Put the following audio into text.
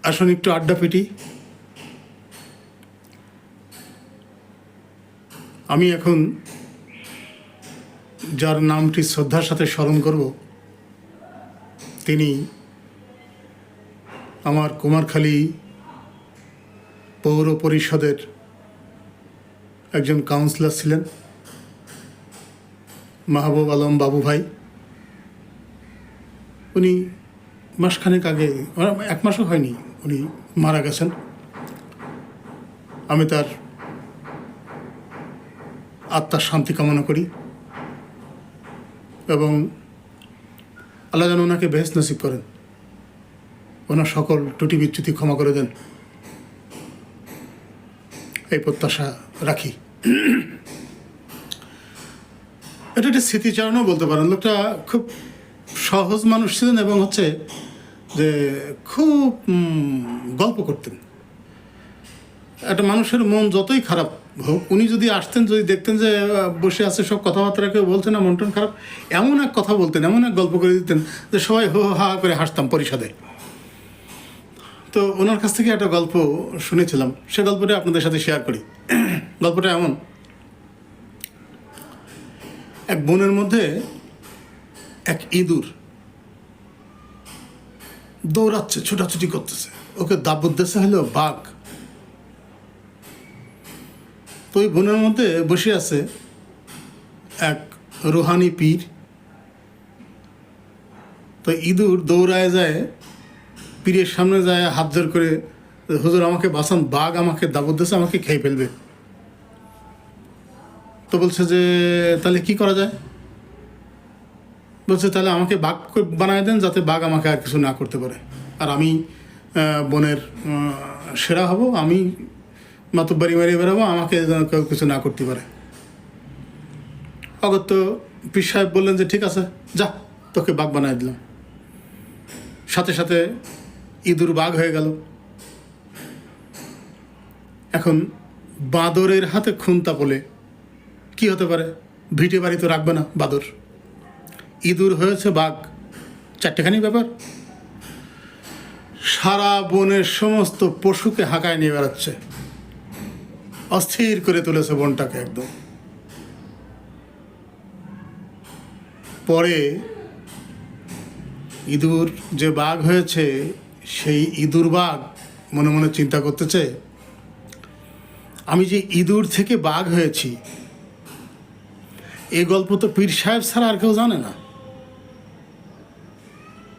আসুন একটু আড্ডা পিটি। আমি এখন যার নামটি শ্রদ্ধার সাথে স্মরণ করব তিনি আমার কুমারখালী পৌর পরিষদের একজন কাউন্সিলর ছিলেন, মাহবুব আলম বাবু ভাই। উনি মাসখানেক আগে, এক মাসও হয়নি, উনি মারা গেছেন। আমি তার আত্মার শান্তি কামনা করি এবং আল্লাহ যেন ওনাকে বেহেশত নসিব করেন, ওনার সকল ত্রুটি বিচ্যুতি ক্ষমা করে দেন, এই প্রত্যাশা রাখি। এটা একটা স্মৃতিচারণও বলতে পারেন। লোকটা খুব সহজ মানুষ ছিলেন এবং হচ্ছে যে খুব গল্প করতেন। একটা মানুষের মন যতই খারাপ হোক, উনি যদি আসতেন, যদি দেখতেন যে বসে আছে সব কথাবার্তা কেউ বলছে না, মন টন খারাপ, এমন এক কথা বলতেন, এমন এক গল্প করে দিতেন যে সবাই হো হা করে হাসতাম পরিষদে। তো ওনার কাছ থেকে একটা গল্প শুনেছিলাম, সে গল্পটা আপনাদের সাথে শেয়ার করি। গল্পটা এমন, এক বনের মধ্যে এক ইঁদুর দৌড়াচ্ছে, ছোটাছুটি করতেছে, ওকে দাবত দিচ্ছে হলো বাঘ। তো ওই বনের মধ্যে বসে আছে এক রুহানি পীর। তো ইঁদুর দৌড়ায় যায়, পীরের সামনে যায়, হাত জোর করে, হুজুর আমাকে বাঁচান, বাঘ আমাকে দাবত দিচ্ছে, আমাকে খেয়ে ফেলবে। তো বলছে যে তাহলে কি করা যায়? বলছে তাহলে আমাকে বাঘ বানায় দেন, যাতে বাঘ আমাকে আর কিছু না করতে পারে, আর আমি বনের সেরা হব, আমি মাতব্বারি মারিয়ে বেরোবো, আমাকে যেন কেউ কিছু না করতে পারে। অগত্য পীর সাহেব বললেন যে ঠিক আছে, যা, তোকে বাঘ বানায় দিলাম। সাথে সাথে ইঁদুর বাঘ হয়ে গেল। এখন বাঁদরের হাতে খুন্তা পলে কি হতে পারে? ভিটে বাড়ি তো রাখবে না বাঁদর। ইঁদুর হয়েছে বাঘ, চারটেখানি ব্যাপার। সারা বনের সমস্ত পশুকে হাঁকায় নিয়ে বেড়াচ্ছে, অস্থির করে তুলেছে বনটাকে একদম। পরে ইঁদুর যে বাঘ হয়েছে, সেই ইঁদুর বাঘ মনে মনে চিন্তা করতেছে, আমি যে ইঁদুর থেকে বাঘ হয়েছি, এই গল্প তো পীর সাহেব ছাড়া আর কেউ জানে না।